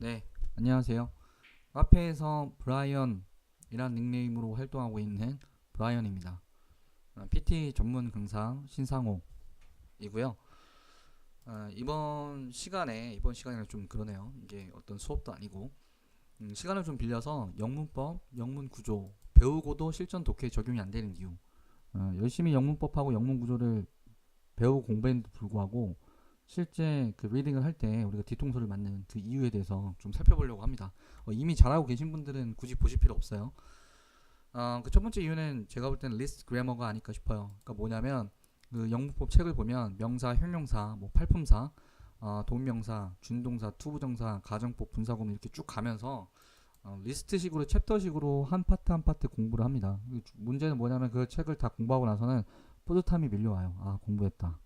네, 안녕하세요. 카페에서 브라이언이란 닉네임으로 활동하고 있는 브라이언입니다. PT 전문 강사 신상호이고요. 이번 시간에는 좀 그러네요. 이게 어떤 수업도 아니고 시간을 좀 빌려서 영문법, 영문구조 배우고도 실전 독해에 적용이 안 되는 이유. 열심히 영문법하고 영문구조를 배우고 공부했는데도 불구하고 실제 그 리딩을 할 때 우리가 뒤통수를 맞는 그 이유에 대해서 좀 살펴보려고 합니다. 이미 잘하고 계신 분들은 굳이 보실 필요 없어요. 그 첫 번째 이유는 제가 볼 때는 리스트 그래머가 아닐까 싶어요. 그러니까 뭐냐면 그 영문법 책을 보면 명사, 형용사, 뭐 팔품사, 동명사, 준동사, 투부정사, 가정법, 분사구문 이렇게 쭉 가면서 리스트식으로 챕터식으로 한 파트 한 파트 공부를 합니다. 문제는 뭐냐면 그 책을 다 공부하고 나서는 뿌듯함이 밀려와요. 아, 공부했다.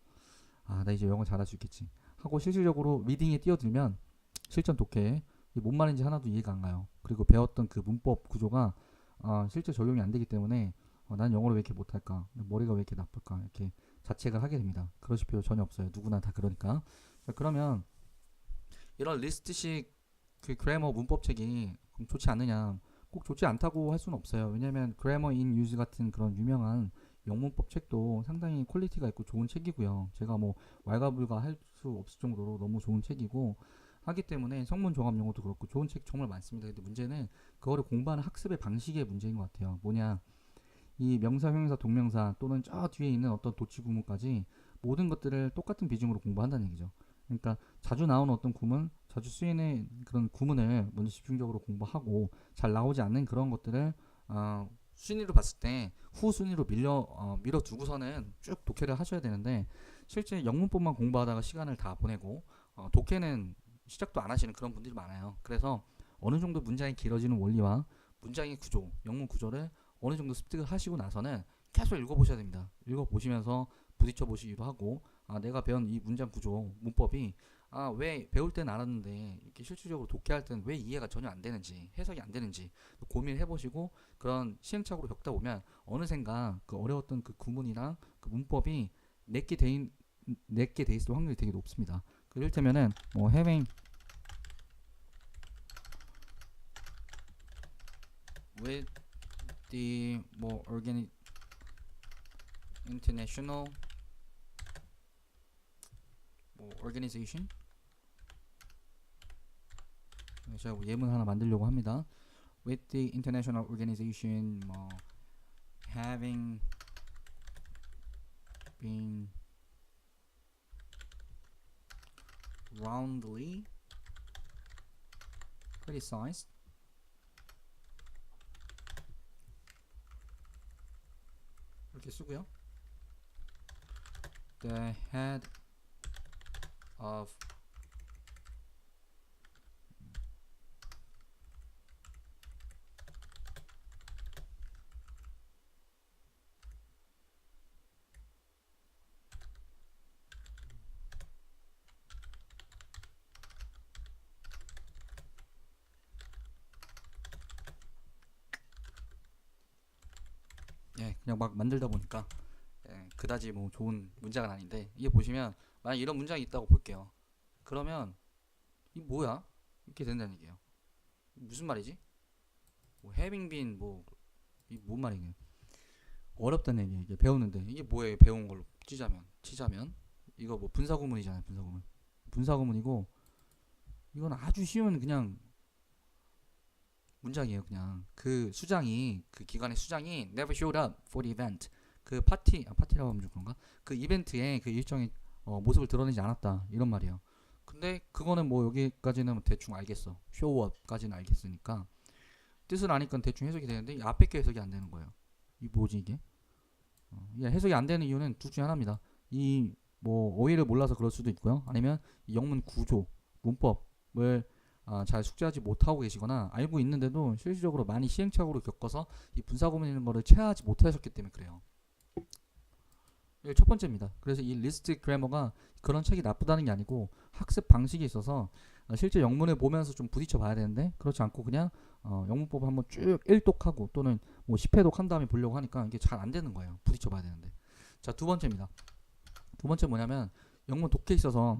아, 나 이제 영어 잘할 수 있겠지 하고 실질적으로 리딩에 뛰어들면 실전 독해에 뭔 말인지 하나도 이해가 안 가요. 그리고 배웠던 그 문법 구조가 실제 적용이 안 되기 때문에 난 영어를 왜 이렇게 못할까, 머리가 왜 이렇게 나쁠까, 이렇게 자책을 하게 됩니다. 그러실 필요 전혀 없어요. 누구나 다 그러니까. 자, 그러면 이런 리스트식 그 그래머 문법책이 그럼 좋지 않느냐? 꼭 좋지 않다고 할 수는 없어요. 왜냐면 그래머 인 유즈 같은 그런 유명한 영문법 책도 상당히 퀄리티가 있고 좋은 책이고요. 제가 뭐 왈가불가 할 수 없을 정도로 너무 좋은 책이고 하기 때문에 성문 종합 용어도 그렇고 좋은 책 정말 많습니다. 근데 문제는 그거를 공부하는 학습의 방식의 문제인 것 같아요. 뭐냐, 이 명사, 형용사, 동명사 또는 저 뒤에 있는 어떤 도치 구문까지 모든 것들을 똑같은 비중으로 공부한다는 얘기죠. 그러니까 자주 나오는 어떤 구문, 자주 쓰이는 그런 구문을 먼저 집중적으로 공부하고 잘 나오지 않는 그런 것들을 순위로 봤을 때 후순위로 밀어두고서는 쭉 독해를 하셔야 되는데 실제 영문법만 공부하다가 시간을 다 보내고 독해는 시작도 안 하시는 그런 분들이 많아요. 그래서 어느 정도 문장이 길어지는 원리와 문장의 구조, 영문 구조를 어느 정도 습득을 하시고 나서는 계속 읽어보셔야 됩니다. 읽어보시면서 부딪혀 보시기도 하고 내가 배운 이 문장 구조, 문법이 왜 배울 때는 알았는데 이렇게 실질적으로 독해할 때는 왜 이해가 전혀 안 되는지, 해석이 안 되는지 고민해 보시고 그런 시행착오를 겪다 보면 어느샌가 그 어려웠던 그 구문이랑 그 문법이 내게 돼 있을 확률이 되게 높습니다. 이를테면은 뭐 having with the 뭐 international 뭐 organization, 제가 뭐 예문 하나 만들려고 합니다. With the international organization 뭐 having been roundly criticized 이렇게 쓰고요. The head of 그냥 막 만들다 보니까 그다지 뭐 좋은 문장은 아닌데 이게 보시면 만약 이런 문장이 있다고 볼게요. 그러면 이 뭐야? 이렇게 된다는 얘기예요. 무슨 말이지? 뭐 having been 이 뭔 말이냐? 어렵다는 얘기. 이게 배우는데 이게 뭐예요? 배운 걸로 치자면 이거 뭐 분사구문이잖아요. 분사구문이고 이건 아주 쉬운 그냥 문장이에요. 그냥 그 수장이 그 기관의 수장이 never showed up for the event. 그 파티라고 하면 좀 그런가? 그 이벤트에 그 일정의 모습을 드러내지 않았다 이런 말이에요. 근데 그거는 뭐 여기까지는 대충 알겠어. show up까지는 알겠으니까 뜻을 아니까 대충 해석이 되는데 이 앞에 게 해석이 안 되는 거예요. 이 뭐지 이게? 이게 해석이 안 되는 이유는 둘 중에 하나입니다. 이 뭐 어휘를 몰라서 그럴 수도 있고요. 아니면 이 영문 구조, 문법을 잘 숙지하지 못하고 계시거나 알고 있는데도 실질적으로 많이 시행착오를 겪어서 이 분사구문 있는 거를 체화하지 못하셨기 때문에 그래요. 이게 첫 번째입니다. 그래서 이 리스트 그래머가 그런 책이 나쁘다는 게 아니고 학습 방식이 있어서 실제 영문을 보면서 좀 부딪혀 봐야 되는데 그렇지 않고 그냥 영문법 한번 쭉 1독하고 또는 뭐 10회독 한 다음에 보려고 하니까 이게 잘 안 되는 거예요. 부딪혀 봐야 되는데. 자, 두 번째입니다. 두 번째 뭐냐면 영문 독해에 있어서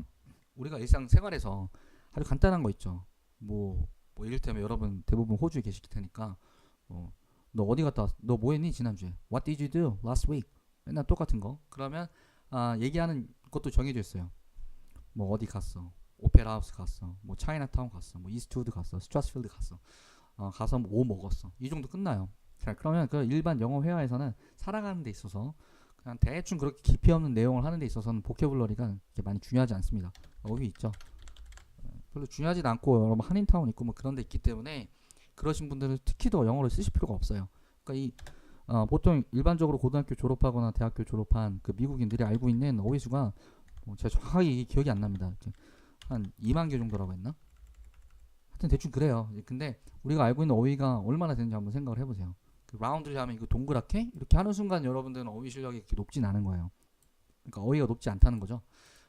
우리가 일상생활에서 아주 간단한 거 있죠. 뭐 이를테면 여러분 대부분 호주에 계실 테니까 너 어디 갔다 왔어? 너 뭐 했니 지난주에? What did you do last week? 맨날 똑같은 거. 그러면 얘기하는 것도 정해져 있어요. 뭐 어디 갔어? 오페라 하우스 갔어. 뭐 차이나타운 갔어. 뭐 이스트우드 갔어. 스트라스필드 갔어. 가서 뭐 먹었어. 이 정도 끝나요. 자, 그러면 그 일반 영어 회화에서는 살아가는 데 있어서 그냥 대충 그렇게 깊이 없는 내용을 하는 데 있어서는 보캐블러리가 많이 중요하지 않습니다. 어휘 있죠. 별로 중요하지도 않고 여러분 한인타운 있고 뭐 그런 데 있기 때문에 그러신 분들은 특히 더 영어를 쓰실 필요가 없어요. 그러니까 보통 일반적으로 고등학교 졸업하거나 대학교 졸업한 그 미국인들이 알고 있는 어휘 수가 제가 정확하게 기억이 안 납니다. 한 2만 개 정도라고 했나? 하여튼 대충 그래요. 근데 우리가 알고 있는 어휘가 얼마나 되는지 한번 생각을 해보세요. 그 라운드를 하면 이거 동그랗게 이렇게 하는 순간 여러분들은 어휘 실력이 그렇게 높진 않은 거예요. 그러니까 어휘가 높지 않다는 거죠.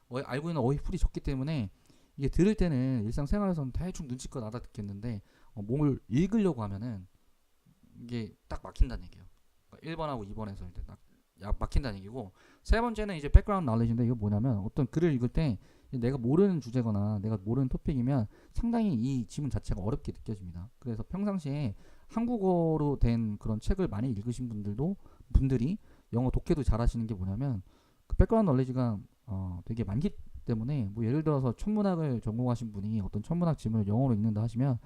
알고 있는 어휘 풀이 적기 때문에 이게 들을 때는 일상생활에서는 대충 눈치껏 알아듣겠는데 뭘 읽으려고 하면은 이게 딱 막힌다는 얘기예요. 그러니까 1번하고 2번에서 이제 딱 막힌다는 얘기고, 세 번째는 이제 백그라운드 knowledge인데, 이거 뭐냐면 어떤 글을 읽을 때 내가 모르는 주제거나 내가 모르는 토픽이면 상당히 이 지문 자체가 어렵게 느껴집니다. 그래서 평상시에 한국어로 된 그런 책을 많이 읽으신 분들이 영어 독해도 잘하시는 게 뭐냐면 그 백그라운드 knowledge가 되게 많기 때문에, 뭐 예를 들어서 천문학을 전공하신 분이 어떤 천문학 지문을 영어로 읽는다 하시면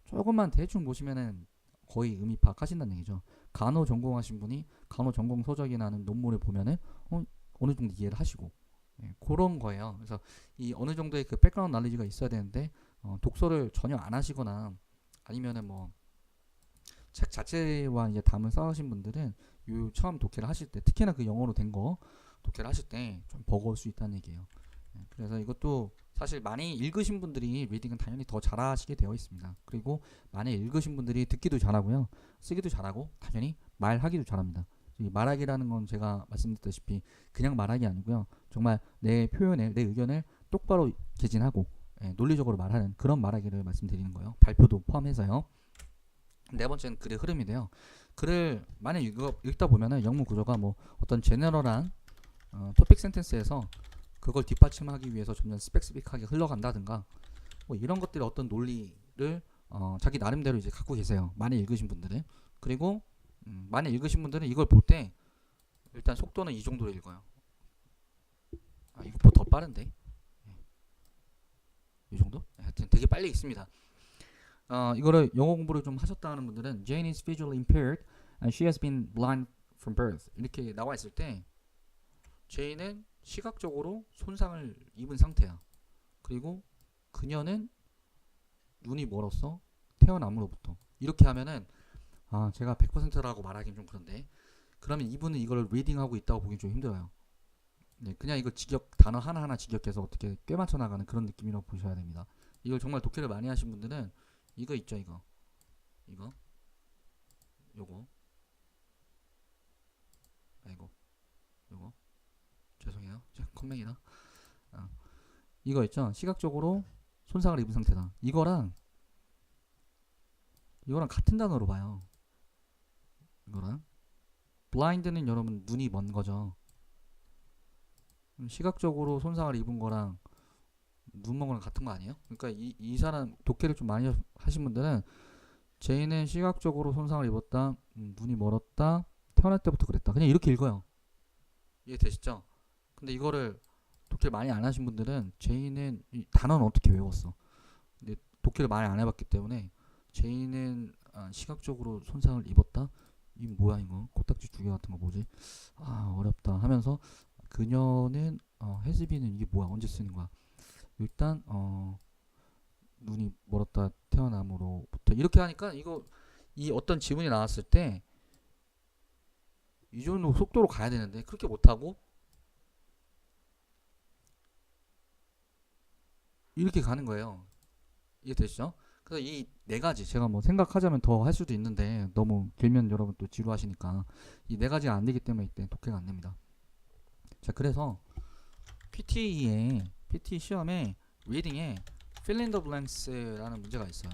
조금만 대충 보시면은 거의 의미 파악하신다는 얘기죠. 간호 전공하신 분이 간호 전공 서적이나 하는 논문을 보면은 어느 정도 이해를 하시고, 그런 거예요. 그래서 이 어느 정도의 그 백그라운드 knowledge가 있어야 되는데 독서를 전혀 안 하시거나 아니면은 뭐 책 자체와 이제 담을 쌓으신 분들은 요 처음 독해를 하실 때, 특히나 그 영어로 된 거 독해를 하실 때 좀 버거울 수 있다는 얘기예요. 그래서 이것도 사실 많이 읽으신 분들이 리딩은 당연히 더 잘하시게 되어 있습니다. 그리고 많이 읽으신 분들이 듣기도 잘하고요, 쓰기도 잘하고 당연히 말하기도 잘합니다. 이 말하기라는 건 제가 말씀드렸다시피 그냥 말하기 아니고요, 정말 내 표현을, 내 의견을 똑바로 개진하고 논리적으로 말하는 그런 말하기를 말씀드리는 거예요. 발표도 포함해서요. 네 번째는 글의 흐름인데요. 글을 많이 읽다 보면은 영문 구조가 뭐 어떤 제너럴한 토픽 센텐스에서 그걸 뒷받침하기 위해서 점점 스펙스픽하게 흘러간다든가 뭐 이런 것들의 어떤 논리를 자기 나름대로 이제 갖고 계세요. 많이 읽으신 분들은. 그리고 많이 읽으신 분들은 이걸 볼 때 일단 속도는 이 정도로 읽어요. 이것보다 더 빠른데? 이 정도? 하여튼 되게 빨리 읽습니다. 이거를 영어 공부를 좀 하셨다는 분들은 Jane is visually impaired and she has been blind from birth 이렇게 나와 있을 때 제인은 시각적으로 손상을 입은 상태야. 그리고 그녀는 눈이 멀었어. 태어남으로부터. 이렇게 하면은 제가 100%라고 말하기는 좀 그런데, 그러면 이분은 이걸 리딩하고 있다고 보기 좀 힘들어요. 그냥 이거 단어 하나하나 직역해서 어떻게 꿰맞춰 나가는 그런 느낌이라고 보셔야 됩니다. 이걸 정말 독해를 많이 하신 분들은 이거 있죠, 이거 요거 요거 죄송해요, 컴맹이라 이거 있죠, 시각적으로 손상을 입은 상태다. 이거랑 같은 단어로 봐요. 이거랑 blind는 여러분 눈이 먼 거죠. 시각적으로 손상을 입은 거랑 눈 먼 거랑 같은 거 아니에요? 그러니까 이 사람 독해를 좀 많이 하신 분들은 제인은 시각적으로 손상을 입었다, 눈이 멀었다, 태어날 때부터 그랬다, 그냥 이렇게 읽어요. 이해되시죠? 근데 이거를 독해를 많이 안 하신 분들은 제인은 이 단어는 어떻게 외웠어? 근데 독해를 많이 안 해봤기 때문에 제인은 시각적으로 손상을 입었다? 이 뭐야 이거? 코딱지 두 개 같은 거 뭐지? 어렵다 하면서 그녀는 해즈비는 이게 뭐야? 언제 쓰는 거야? 일단 눈이 멀었다, 태어남으로부터 이렇게 하니까 이 어떤 지문이 나왔을 때 이 정도 속도로 가야 되는데 그렇게 못하고 이렇게 가는 거예요. 이해되시죠? 그래서 이 네 가지 제가 뭐 생각하자면 더 할 수도 있는데 너무 길면 여러분 또 지루하시니까 이 네 가지가 안 되기 때문에 이때 독해가 안 됩니다. 자, 그래서 PT 시험에 리딩에 fill in the blanks라는 문제가 있어요.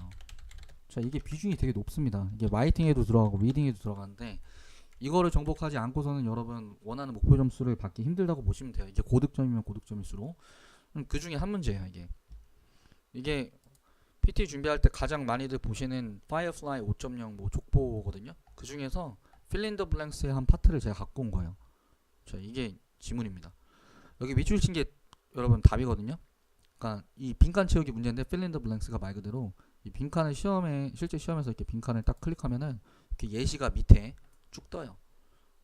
자, 이게 비중이 되게 높습니다. 이게 라이팅에도 들어가고 리딩에도 들어가는데 이거를 정복하지 않고서는 여러분 원하는 목표 점수를 받기 힘들다고 보시면 돼요. 이게 고득점이면 고득점일수록 그 중에 한 문제예요. 이게 PT 준비할 때 가장 많이들 보시는 파이어플라이 5.0 뭐 족보거든요. 그 중에서 필린더 블랭스의 한 파트를 제가 갖고 온 거예요. 자, 이게 지문입니다. 여기 밑줄 친 게 여러분 답이거든요. 그러니까 이 빈칸 채우기 문제인데 필린더 블랭스가 말 그대로 이 빈칸을 실제 시험에서 이렇게 빈칸을 딱 클릭하면은 이렇게 예시가 밑에 쭉 떠요.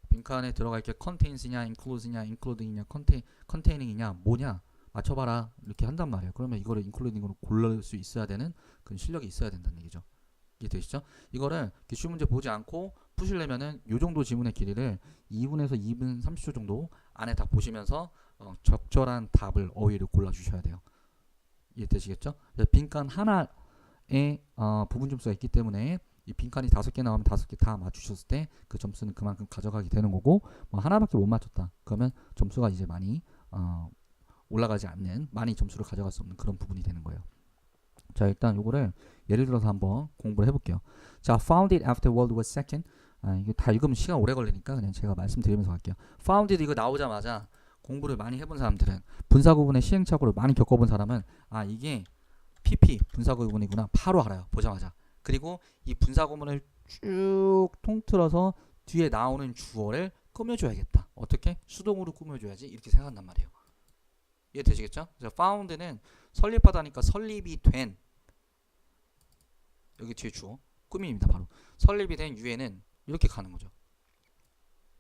빈칸에 들어갈 게 contains냐, includes냐, including이냐, containing,냐 뭐냐 맞춰봐라 이렇게 한단 말이에요. 그러면 이거를 including으로 고를 수 있어야 되는 그런 실력이 있어야 된다는 얘기죠. 이해되시죠? 이거를 기출 문제 보지 않고 푸시려면은 요 정도 지문의 길이를 2분에서 2분 30초 정도 안에 다 보시면서 적절한 답을 어휘를 골라주셔야 돼요. 이해되시겠죠? 빈칸 하나에 부분 점수가 있기 때문에 이 빈칸이 5개 나오면 5개 다 맞추셨을 때 그 점수는 그만큼 가져가게 되는 거고, 뭐 하나밖에 못 맞췄다 그러면 점수가 이제 많이 올라가지 않는, 많이 점수를 가져갈 수 없는 그런 부분이 되는 거예요. 자, 일단 요거를 예를 들어서 한번 공부를 해볼게요. 자, founded after World War II. 이거 다 읽으면 시간 오래 걸리니까 그냥 제가 말씀드리면서 갈게요. founded 이거 나오자마자 공부를 많이 해본 사람들은, 분사구문의 시행착오를 많이 겪어본 사람은 이게 PP 분사구문이구나 바로 알아요, 보자마자. 그리고 이 분사구문을 쭉 통틀어서 뒤에 나오는 주어를 꾸며줘야겠다. 어떻게? 수동으로 꾸며줘야지 이렇게 생각한단 말이에요. 이해되시겠죠? found는 설립하다니까 설립이 된, 여기 뒤에 주어 꾸밈입니다. 바로 설립이 된 유에는 이렇게 가는 거죠.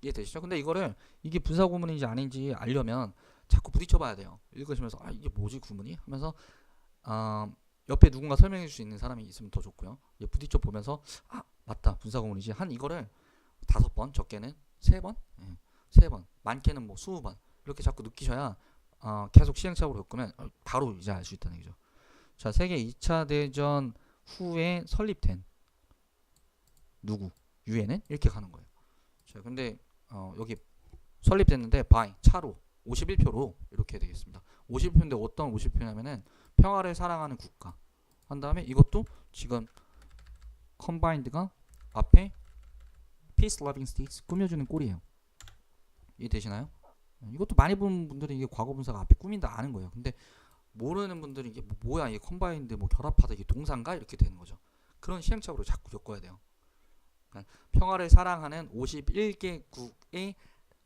이해되시죠? 근데 이거를 이게 분사구문인지 아닌지 알려면 자꾸 부딪혀 봐야 돼요. 읽으시면서 이게 뭐지 구문이? 하면서 옆에 누군가 설명해 줄 수 있는 사람이 있으면 더 좋고요. 부딪혀 보면서 맞다 분사구문이지 한 이거를 5번, 적게는 3번, 3번, 많게는 뭐 20번 이렇게 자꾸 느끼셔야 계속 시행착오를 겪으면 바로 이제 알 수 있다는 얘기죠. 자, 세계 2차 대전 후에 설립된 누구? 유엔은 이렇게 가는 거예요. 자, 근데 여기 설립됐는데 by 차로 51표로 이렇게 되겠습니다. 51표인데 어떤 51표냐면은 평화를 사랑하는 국가 한 다음에 이것도 지금 combined가 앞에 peace loving states 꾸며주는 꼴이에요. 이해되시나요? 이것도 많이 본 분들이 이게 과거 분사가 앞에 꾸민다 아는 거예요. 근데 모르는 분들은 이게 뭐야 이게 combined 뭐 결합하다 이게 동사인가 이렇게 되는 거죠. 그런 시행착오를 자꾸 겪어야 돼요. 그러니까 평화를 사랑하는 51개국의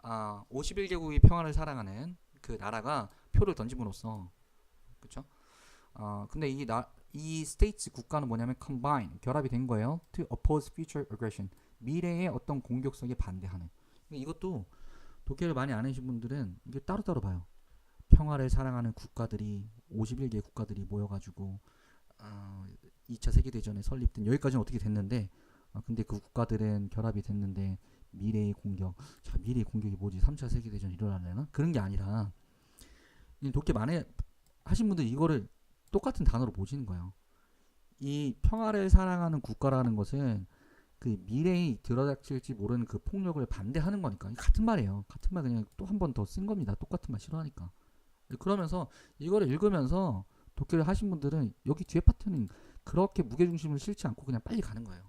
51개국이 평화를 사랑하는 그 나라가 표를 던짐으로써, 그렇죠? 근데 이 states 국가는 뭐냐면 combine 결합이 된 거예요. To oppose future aggression 미래의 어떤 공격성에 반대하는. 이것도 독해를 많이 안 하신 분들은 이게 따로따로 봐요. 평화를 사랑하는 국가들이 51개 국가들이 모여가지고 2차 세계대전에 설립된, 여기까지는 어떻게 됐는데 근데 그 국가들은 결합이 됐는데 미래의 공격, 자 미래의 공격이 뭐지? 3차 세계대전 일어나려나? 그런 게 아니라 독해 많이 하신 분들 이거를 똑같은 단어로 보시는 거예요. 이 평화를 사랑하는 국가라는 것은 그 미래에 들어닥칠지 모르는 그 폭력을 반대하는 거니까 같은 말이에요. 같은 말 그냥 또 한 번 더 쓴 겁니다. 똑같은 말 싫어하니까. 그러면서 이거를 읽으면서 독해를 하신 분들은 여기 뒤에 파트는 그렇게 무게중심을 실지 않고 그냥 빨리 가는 거예요.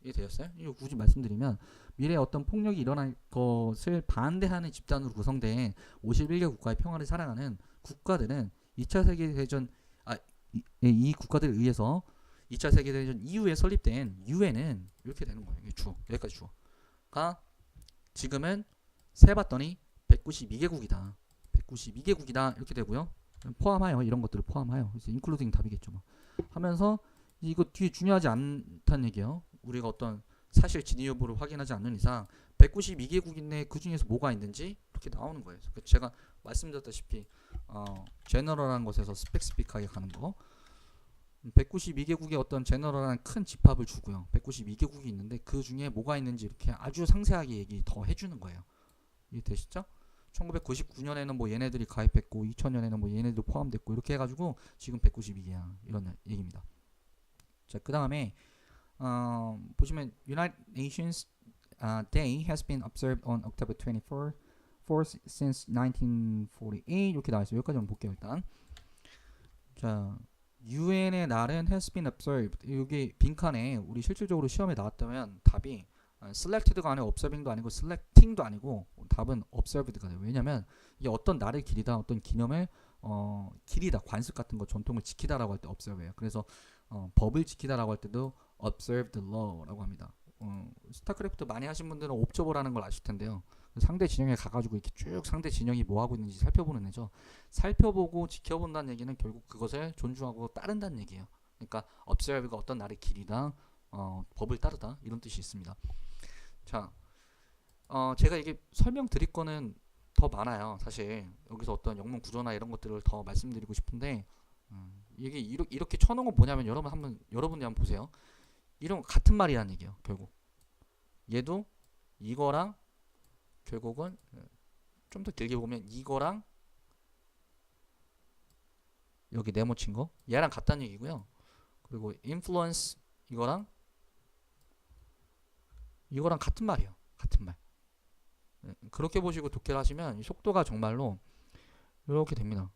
이해되셨어요? 이거 굳이 말씀드리면 미래에 어떤 폭력이 일어날 것을 반대하는 집단으로 구성된 51개 국가의 평화를 사랑하는 국가들은 2차 세계대전 이 국가들에 의해서 2차 세계대전 이후에 설립된 유엔은 이렇게 되는 거예요. 이게 주어, 여기까지 주어가 지금은 세봤더니 192개국이다. 192개국이다 이렇게 되고요. 포함하여 이런 것들을 포함하여 그래서 인클루딩 답이겠죠. 뭐. 하면서 이거 뒤에 중요하지 않다는 얘기예요. 우리가 어떤 사실 진위 여부를 확인하지 않는 이상 192개국인데 그 중에서 뭐가 있는지 이렇게 나오는 거예요. 제가 말씀드렸다시피 제너럴한 것에서 스펙스픽하게 가는 거 192개국의 어떤 제너럴한 큰 집합을 주고요. 192개국이 있는데 그 중에 뭐가 있는지 이렇게 아주 상세하게 얘기 더 해주는 거예요. 이해되시죠? 1999년에는 뭐 얘네들이 가입했고 2000년에는 뭐 얘네들 포함됐고 이렇게 해가지고 지금 192개야 이런 얘기입니다. 자, 그 다음에 보시면 United Nations Day has been observed on October 24th since 1948 이렇게 나와있어요. 여기까지 한번 볼게요. 일단 자, UN의 날은 has been observed. 여기 빈칸에 우리 실질적으로 시험에 나왔다면 답이 selected가 아니고 observing도 아니고 selecting도 아니고 답은 observed가 돼요. 왜냐면 이게 어떤 날을 기리다 어떤 기념을 길이다, 관습 같은 거, 전통을 지키다라고 할 때 observe예요. 그래서 법을 지키다라고 할 때도 observe the law라고 합니다. 스타크래프트 많이 하신 분들은 옵저버라는 걸 아실 텐데요. 상대 진영에 가가지고 이렇게 쭉 상대 진영이 뭐 하고 있는지 살펴보는 애죠. 살펴보고 지켜본다는 얘기는 결국 그것을 존중하고 따른다는 얘기예요. 그러니까 observe가 어떤 나라의 길이다, 법을 따르다 이런 뜻이 있습니다. 자, 제가 이게 설명드릴 거는 더 많아요. 사실 여기서 어떤 영문 구조나 이런 것들을 더 말씀드리고 싶은데 이게 이렇게 쳐놓은 건 뭐냐면 여러분이 한번 보세요. 이런 거 같은 말이라는 얘기예요. 결국 얘도 이거랑 결국은 좀 더 길게 보면 이거랑 여기 네모친 거 얘랑 같다는 얘기고요. 그리고 influence 이거랑 같은 말이에요. 같은 말. 그렇게 보시고 독해를 하시면 이 속도가 정말로 이렇게 됩니다.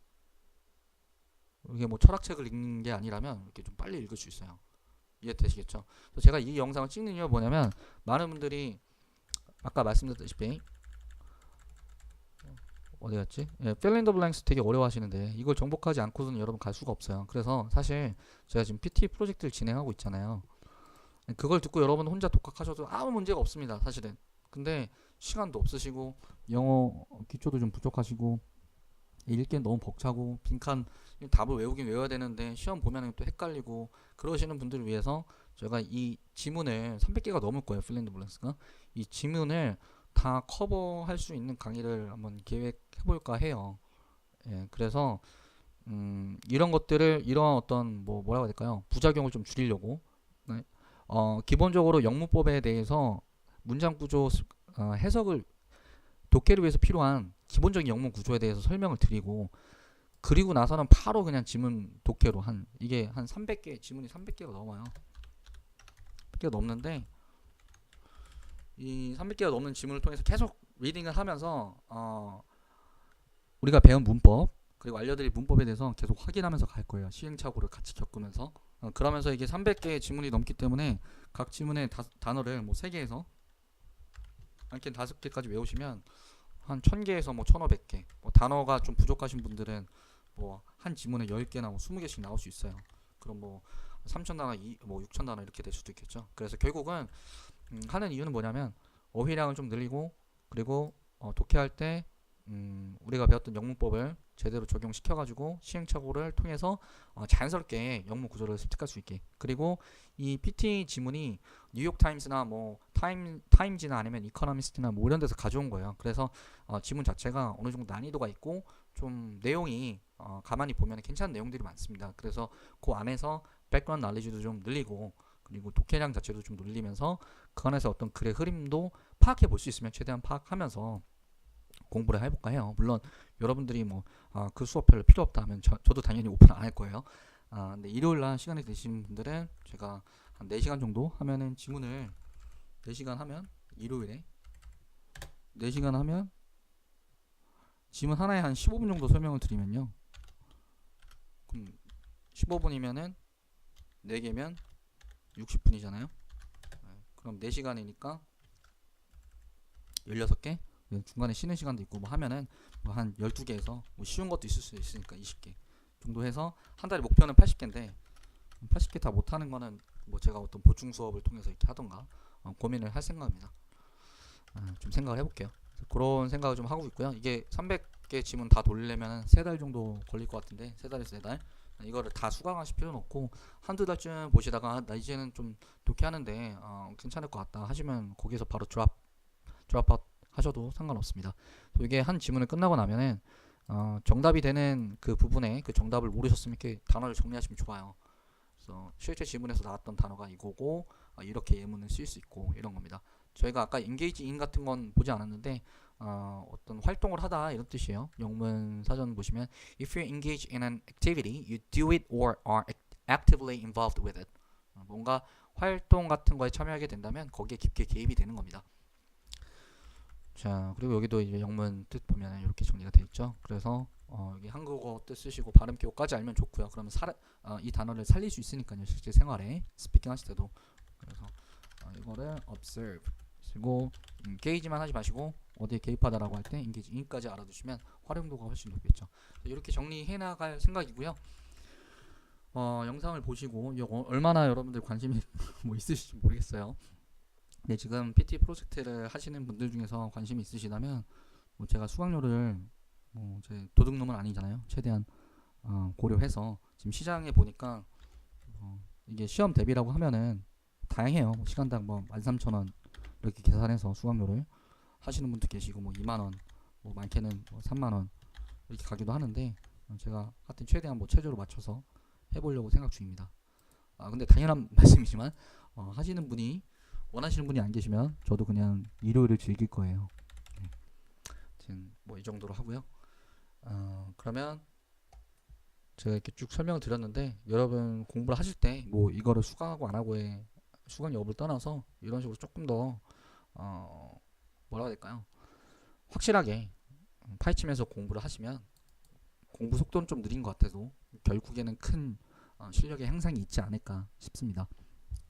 이게 뭐 철학책을 읽는 게 아니라면 이렇게 좀 빨리 읽을 수 있어요. 이해되시겠죠? 그래서 제가 이 영상을 찍는 이유가 뭐냐면 많은 분들이 아까 말씀드렸다시피 어디 갔지? 예, fill in the blanks 되게 어려워하시는데 이걸 정복하지 않고서는 여러분 갈 수가 없어요. 그래서 사실 제가 지금 PT 프로젝트를 진행하고 있잖아요. 그걸 듣고 여러분 혼자 독학하셔도 아무 문제가 없습니다. 사실은. 근데 시간도 없으시고 영어 기초도 좀 부족하시고 읽기엔 너무 벅차고 빈칸 답을 외우긴 외워야 되는데 시험 보면 또 헷갈리고 그러시는 분들을 위해서 제가 이 지문을 300개가 넘을 거예요. fill in the blanks가. 이 지문을 다 커버할 수 있는 강의를 한번 계획해볼까 해요. 예, 그래서 이런 것들을 이런 어떤 뭐라고 해야 될까요? 부작용을 좀 줄이려고 네. 기본적으로 영문법에 대해서 문장 구조 해석을 독해를 위해서 필요한 기본적인 영문 구조에 대해서 설명을 드리고 그리고 나서는 바로 그냥 지문 독해로 이게 한 300개 지문이 300개가 넘어요. 300개가 넘는데 이 300개가 넘는 지문을 통해서 계속 리딩을 하면서 우리가 배운 문법 그리고 알려드릴 문법에 대해서 계속 확인하면서 갈 거예요. 시행착오를 같이 겪으면서 그러면서 이게 300개의 지문이 넘기 때문에 각 지문의 단어를 뭐 3개에서 많게는 5개까지 외우시면 한 1000개에서 뭐 1500개 뭐 단어가 좀 부족하신 분들은 뭐 한 지문에 10개나 뭐 20개씩 나올 수 있어요. 그럼 뭐 3000단어, 뭐 6000단어 이렇게 될 수도 있겠죠. 그래서 결국은 하는 이유는 뭐냐면 어휘량을 좀 늘리고 그리고 독해할 때 우리가 배웠던 영문법을 제대로 적용시켜가지고 시행착오를 통해서 자연스럽게 영문 구조를 습득할 수 있게 그리고 이 PT 지문이 뉴욕타임스나 뭐 타임지나 아니면 이코노미스트나 뭐 이런 데서 가져온 거예요. 그래서 지문 자체가 어느 정도 난이도가 있고 좀 내용이 가만히 보면 괜찮은 내용들이 많습니다. 그래서 그 안에서 백그라운드 날리지도 좀 늘리고 그리고 독해량 자체도 좀 늘리면서 그 안에서 어떤 글의 흐름도 파악해 볼 수 있으면 최대한 파악하면서 공부를 해볼까 해요. 물론 여러분들이 뭐 그 수업 별로 필요 없다 하면 저도 당연히 오픈 안 할 거예요. 근데 일요일날 시간이 되시는 분들은 제가 한 4시간 정도 하면은 지문을 4시간 하면 일요일에 4시간 하면 지문 하나에 한 15분 정도 설명을 드리면요. 그럼 15분이면은 4개면 60분이잖아요. 그럼 4시간이니까 16개 중간에 쉬는 시간도 있고 뭐 하면은 뭐 한 12개에서 뭐 쉬운 것도 있을 수 있으니까 20개 정도 해서 한 달에 목표는 80개인데 80개 다 못하는 거는 뭐 제가 어떤 보충 수업을 통해서 이렇게 하던가 고민을 할 생각입니다. 좀 생각을 해볼게요. 그런 생각을 좀 하고 있고요. 이게 300개 지문 다 돌리려면 3달 정도 걸릴 것 같은데 3달에서 4달 이거를 다 수강하실 필요는 없고 한두 달쯤 보시다가 나 이제는 좀 독해하는데 괜찮을 것 같다 하시면 거기서 바로 드랍아웃 하셔도 상관없습니다. 이게 한 지문을 끝나고 나면은 정답이 되는 그 부분에 그 정답을 모르셨으면 이렇게 단어를 정리하시면 좋아요. 그래서 실제 지문에서 나왔던 단어가 이거고 이렇게 예문을 쓸 수 있고 이런 겁니다. 저희가 아까 engage in 같은 건 보지 않았는데 어떤 활동을 하다 이런 뜻이에요. 영문 사전 보시면 if you engage in an activity, you do it or are actively involved with it. 뭔가 활동 같은 거에 참여하게 된다면 거기에 깊게 개입이 되는 겁니다. 자, 그리고 여기도 이제 영문 뜻 보면 이렇게 정리가 되어 있죠. 그래서 여기 한국어 뜻 쓰시고 발음 기호까지 알면 좋고요. 그러면 이 단어를 살릴 수 있으니까요. 실제 생활에 스피킹 하실 때도. 그래서 이거를 observe 쓰고 engage만 하지 마시고 어디에 개입하다라고 할 때 engage in까지 알아두시면 활용도가 훨씬 높겠죠. 이렇게 정리해 나갈 생각이고요. 영상을 보시고 얼마나 여러분들 관심이 뭐 있으실지 모르겠어요. 근데 지금 PT 프로젝트를 하시는 분들 중에서 관심이 있으시다면 뭐 제가 수강료를 제 도둑놈은 아니잖아요. 최대한 고려해서 지금 시장에 보니까 이게 시험 대비라고 하면은 다양해요. 시간당 뭐 13,000원 이렇게 계산해서 수강료를 하시는 분도 계시고 뭐 2만원, 뭐 많게는 뭐 3만원 이렇게 가기도 하는데 제가 하여튼 최대한 뭐 최저로 맞춰서 해보려고 생각 중입니다. 근데 당연한 말씀이지만 하시는 분이 원하시는 분이 안 계시면 저도 그냥 일요일을 즐길 거예요. 네. 지금 뭐 이 정도로 하고요. 그러면 제가 이렇게 쭉 설명을 드렸는데 여러분 공부를 하실 때 뭐 이거를 수강하고 안 하고의 수강 여부를 떠나서 이런 식으로 조금 더 뭐라고 해야 될까요? 확실하게 파헤치면서 공부를 하시면 공부 속도는 좀 느린 것 같아도 결국에는 큰 실력의 향상이 있지 않을까 싶습니다.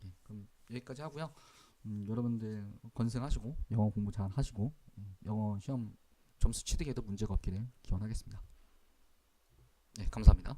예, 그럼 여기까지 하고요. 여러분들 건승하시고 영어 공부 잘 하시고 영어 시험 점수 취득에도 문제가 없기를 기원하겠습니다. 네, 감사합니다.